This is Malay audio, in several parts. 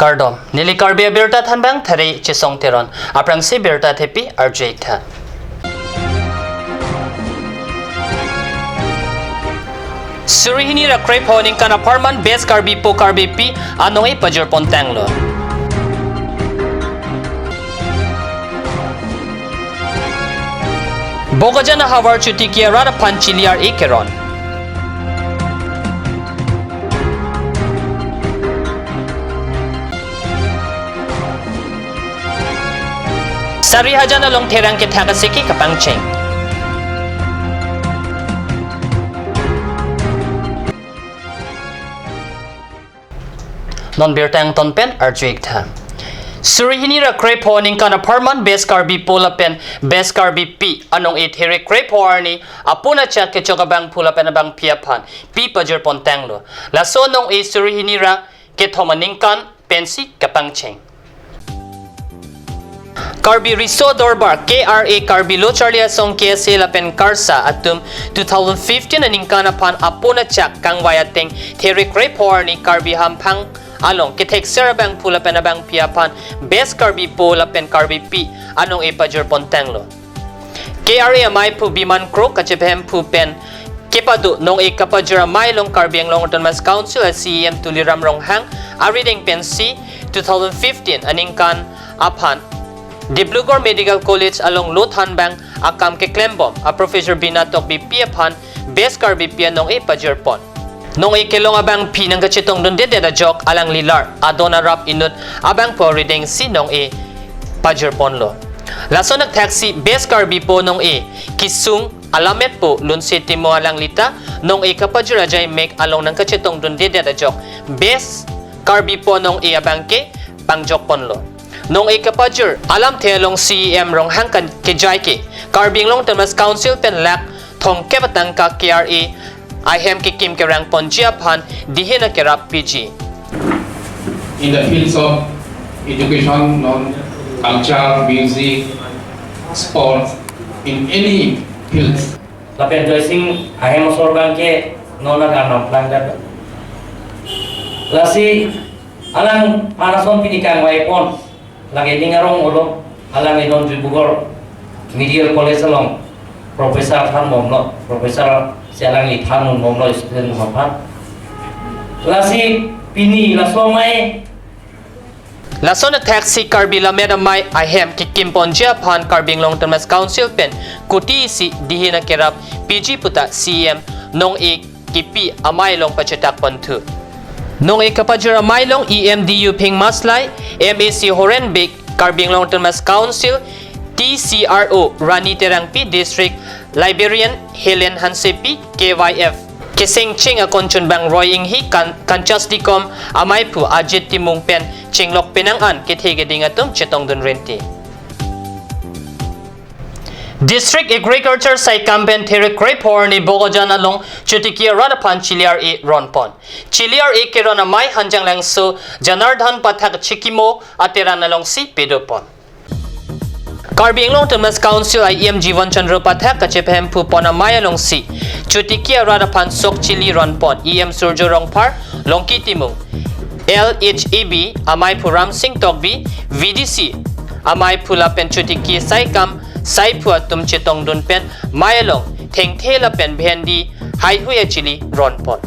Kardom, nili karbi birta thanbang thari chisong teron, aprang si birta thepi arjay tha. Surihini ra crepe honing kana apartment base karbi po karbi pi anong e pajur pontanglo. Bogajana hawar chuti kia rada panchiliar ikeron. Sarihajana long terang ke thakasiki kapangcheng. Non birtang tonpen arjuik tha. Surihini ra crepe honing kan apartment base karbi pola pen base karbi pi anong it here crepe horni apuna chat ke chokabang pula pen abang piapan pi pajur pontanglo. Laso nong e surihini ra ke thomaning kan pensi kapangcheng. Karbi Riso Dorbar KRA Karbi Lo Charlie Song KSA Lapen Karsa atum 2015 aning kanapan apuna chak kang wayateng Terry Crepe Horni Karbi Hampang along kitek serabang pula penabang piapan best Karbi po Lapen Karbi P anong ipajur pontanglo. KRA amay pu biman kro kachephem pu pen kepadu nong ikapajur amay long Karbi ang Long Mas Council at CEM tuliram rong hang ariding pen C 2015 aning kan apan Diblugar Medical College along Lothan Bang akam ke Klembom a Professor Binatok BP upon best car BP nong e pajurpon. Nong e kelong abang pi nang kachitong dun dede da jok alang lilar adona rap inut abang po reading si nong e pajurpon lo. Laso nag taxi best car BP nong e kisung alamet po lun city mo alang lita nong e kapajura jay make along nang kachitong dun dede da jok best car BP nong e abang ke pangjokpon lo. Nong ikapajur alam telong CEM rong hangkan kejai Karbing Long Mas Council pen lak thong kepatang ka KRA IHM ki kim kerang ponjiapan dihina kerap PG. In the fields of education, culture, music, sports, in any fields. Lapen joising IHM sorban ke nona ganam langgat. Lasi alang panason pinikang waipon. Lagi dengarong ulo alang idon Dibrugarh Medical College along Professor Than Momlo Professor Sialang Than Momlo student Muhammad lasi pini lasomai Laso na taxi Karbi Lameda Mai IHM kikim ponjia pan Karbing Long Mas Council pen kuti si dihina kerap PG puta CEM nong e kipi amay long pachetak pontu. Nong ikapajura mailong EMDU Ping Maslay, MAC Horenbik, Karbing Long Mas Council, TCRO, Rani Terangpi District, Liberian Helen Hansepi, KYF. Keseng Ching a Konchun Bang Roy Inghi, Kanchasdikom, Amaypu, Ajit Timung Pen, Chinglok Penangan, Kithigedingatum, Chetong Dun Renti. District Agriculture Site Campaign Terry Crepe Horni Bogojan along Chutikia Radapan Chiliar E Ronpon. Chiliar E Kirona Mai Hanjang Langso Janardhan Patak Chikimo Ateran along si Pedopon. Karbing Long Mas Council IEM Jivan Chandra Patak Kachephem Pupona Maya Long si Chutikia Radapan Sok Chili Ronpon EM Surjo Rongpar Longki Timung LHEB Amai Puram Singh Togbi VDC Amai Pulapen Chutikia Saikam Sai phua tum chetong dun pen mayalong theng thela pen bhendi hai huya chili ronpon.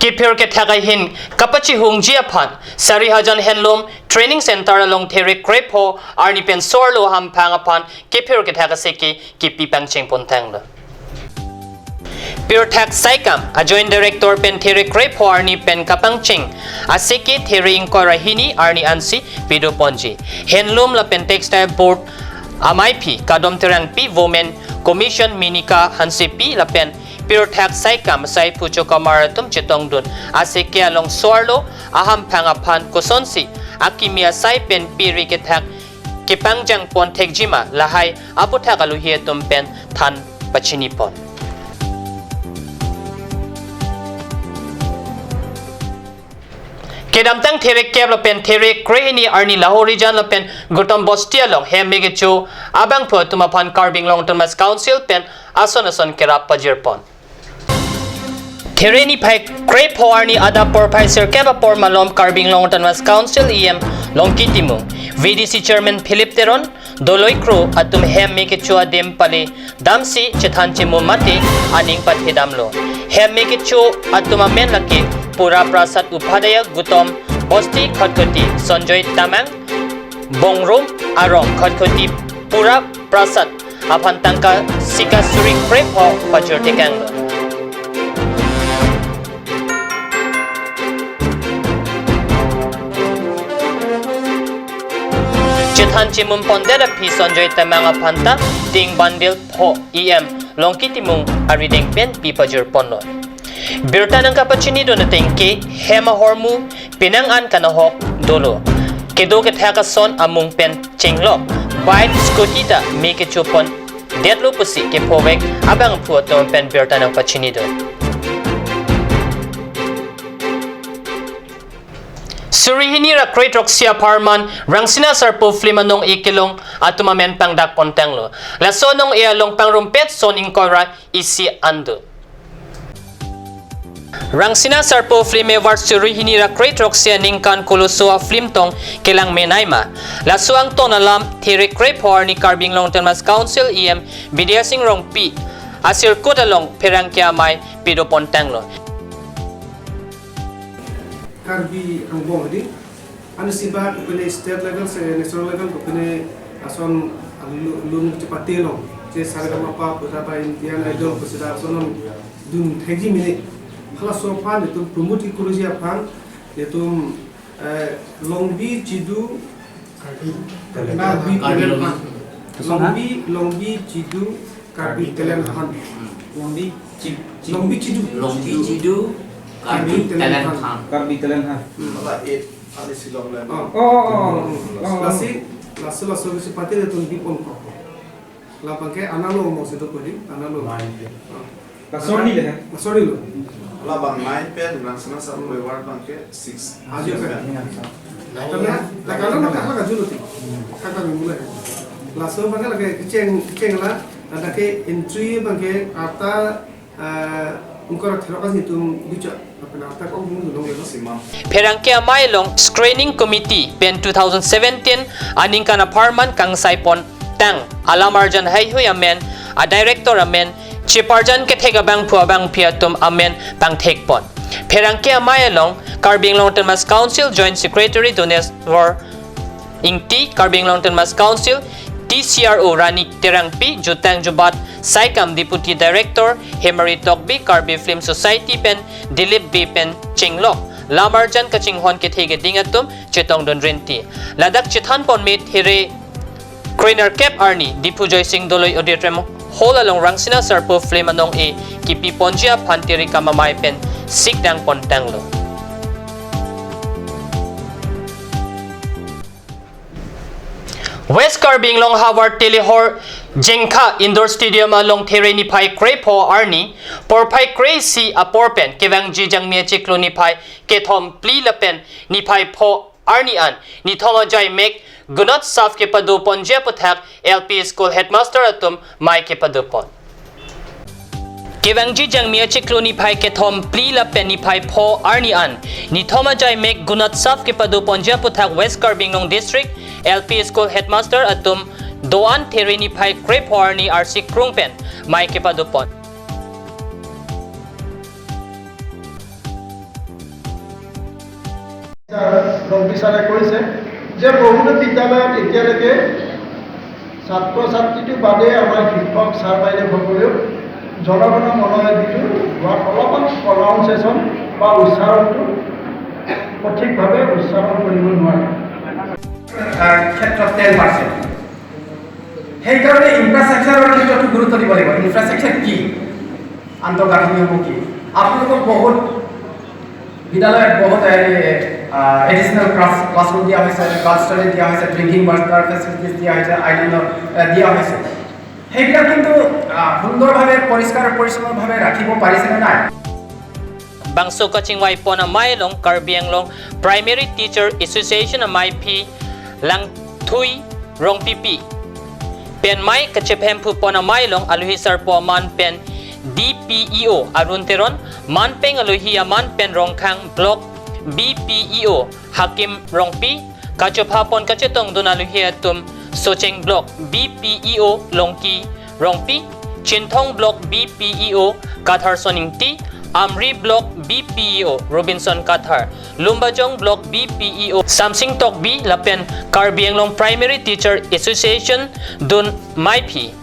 Kipir ke thagai hin kapachi hungjia phan Sarihajan Handloom Training Center along Terry Crepe ho arni pen sorlo ham pangapan kipir ke thagaseki kipi pangcheng pontanglo. Pure Tax Saikam, a Joint Director Pen Terry Crepe ho Arni Pen Kapangching, Asiki Terry Inkorahini Arni Ansi Pido Ponji, Handloom La Pen Textile Board Amaipi, Kadom Terang Pi Women Commission Minika Hansi Pi La Pen Pure Tax Saikam Sai Pucho Kamaratum Chetong Dun, Asiki Along Sorlo, Aham Pangapan Kosonsi, Akimia Sai Pen Piri Ketak, Kipangjang Pon Tegjima, Lahai, Aputagaluhietum Pen Tan Pachinipon. Kedamtang Terek Keb Lapen Terek Krehini Arni Lahorijan Lapen Gutom Bostia Long Hem Megichu Abang Po Tumapan Carbing Long Thomas Council Pen Ason Kerap Pajirpon Tereni Pai Crepo Arni Ada Por Paiser Keba Por Malom Carbing Long Thomas Council EM Longkitimu VDC Chairman Philip Teron Doloi Crew Atum Hem Megichu Adem Pali Damsi Chethanchimu Mati Aning Pathidamlo Hem Megichu Atuma Men Laki Pura Prasad Upadaya Gutom Bosti Khotkoti Sanjoy Tamang Bongrum Arong Khotkoti Pura Prasad Apantangka Sikasuri Krepo Pajurtikanglo Chethan Chimum Pondera Pi Sanjoy Tamang Apanta Ting Bandil Po EM Longkitimung Arideng Pen Pi Pajurponlo Birta ng kapachinido na tingki, hema hormu, pinangan kanahok, dolo. Kedo kethakason amung pen chinglok, bait skotita make chupon, detlo pusi ke povek abang puto pen birta ng pachinido. Surihinira Kretroxia Parman, Rangsina Sarpo Flimanong Ikilong at tumamen pang dakpontenglo. Lasonong ialong pangrumpet son inkora isi ando. Rangsina Sarpo Flime War Surihinira Kretroxia Ningkan Kulusua Flimtong Kelang Menaima. Lasuang Tonalam Tiri Krepor ni Carbing Long Thomas Council EM Bidiasing Rong Pi. Asir Kutalong Perangkia Mai Pido Pontenglo. Karbi ang bong di ano siba kupine state level sa national level kupine ason lung cepati long je sarga mapa puta pa Indian Idol ko sida ason dun thegi mini hala so pan itu promote kuruji apan itu longbi cidu karbi longbi cidu karbi telen han longbi cidu Karbi Telen Han. Malah ada silong lain. Lasu seperti itu di pon kok. Lapang ke analo mau sedot kodi, analo. Sorry deh. Sorry lo. Labang 9 pen, langsung sama lewat bangke 6. Aja kan. Nah kalau nak apa kaju tu? Kakak mulai. Lasu bangke lagi keceng lah. Ada ke entry bangke kata Ungkara therakas itu bicara apa nak kau mungkin dong itu sih Perangkia Mailong Screening Committee pen 2017 aning kana Parman kang Saipon Tang Alamarjan Hayhu Amen a Director Amen Chiparjan ke thega bang phua bang piatum Amen bang thekpon Perangkia Mailong Carbing Long Thomas Council Joint Secretary Dones War Ingti Carbing Long Thomas Council TCRO Rani Terangpi Jutang Jubat Saikam Deputy Director Hemari Tokbi Karbi Film Society Pen Dilip B Pen Chinglok Lamarjan Kachinghon Kithege Dingatum Chetong Don Renti Ladak Chithan Pon Mit Hire Krainer Kep Arni Dipujoy Singh Doloy Auditorium Hall along Rangsina Sarpo Flame Anong E Kipi Ponjia Pantiri Kamamay Pen Sikdang Pontanglo West Carbing Long Howard Telehor Jengka Indoor Stadium along Tereni Pai Krepo Arni Por Pai Crazy a Porpen Kevang Jijang Miachiklo ni Pai Kethom Pli Lapen ni Pai Po Arni An ni Thoma Jai Mek Gunot Saf ke Padupon Jeputak LP School Headmaster Atum Mai ke Padupon Kevang Jijang Miachiklo ni Pai Kethom Pli Lapen ni Pai Po Arni An ni Thoma Jai Mek Gunot Saf ke Padupon Jeputak West Carbing Long District LP School Headmaster Atum Doan Terini Pai Krepor ni RC Krungpen Mai Kepadupon বিচাৰে কৰিছে যে বহুতো বিদ্যালয়ত এতিয়ালৈকে ছাত্ৰ ছাত্ৰীটো বাদে আমাৰ শিক্ষক ছাৰ বাইদেউসকলেও জনগণৰ মনৰ যিটো অলপমান প্ৰনাউন্সিয়েশ্যন বা উচ্চাৰণটো সঠিকভাৱে উচ্চাৰণ কৰিব নোৱাৰে ক্ষেত্ৰত 10%। সেইকাৰণে ইনফ্ৰাষ্ট্ৰাকচাৰৰ ক্ষেত্ৰতো গুৰুত্ব দিব লাগিব। ইনফ্ৰাষ্ট্ৰাকচাৰ কি, আন্তঃগাঁথনিসমূহ কি। আপোনালোকক বহুত বিদ্যালয়ত বহুত এডিশ্যনেল ক্লাছৰুম দিয়া হৈছে, ক্লাছ ষ্টডি দিয়া হৈছে, ড্ৰিংকিং ৱাটাৰ ফেচিলিটিছ দিয়া হৈছে, আইলেণ্ডত দিয়া হৈছে। সেইবিলাক কিন্তু সুন্দৰভাৱে পৰিষ্কাৰ পৰিচ্ছন্নভাৱে ৰাখিব পাৰিছেনে নাই? bangso kaching wai po na mai long Karbiang long Primary Teacher Association na mai pi lang thui rong pipi pen mai kachephem pu po na mai long aluhisar po man pen DPEO arunteron man peng aluhi man pen rong khang block BPEO Hakim Rongpi kachopapon kachetong donaluhi atum Socheng block BPEO Longki Rongpi Chintong block BPEO Kathar Soningti Amri block BPEO Robinson Kathar Lumbajong block BPEO Samsing Tokbi Lapen Karbiang Long Primary Teacher Association Dun Maipi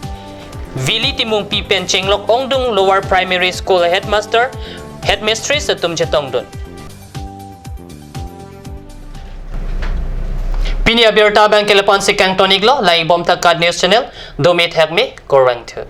Vili Timung Pipen Chenglok Ongdung Lower Primary School Headmistress sa Tumchetong Dun Pini abierta bang kelepon si Kang Toniglo lai bom takad news channel domit hekme korang tu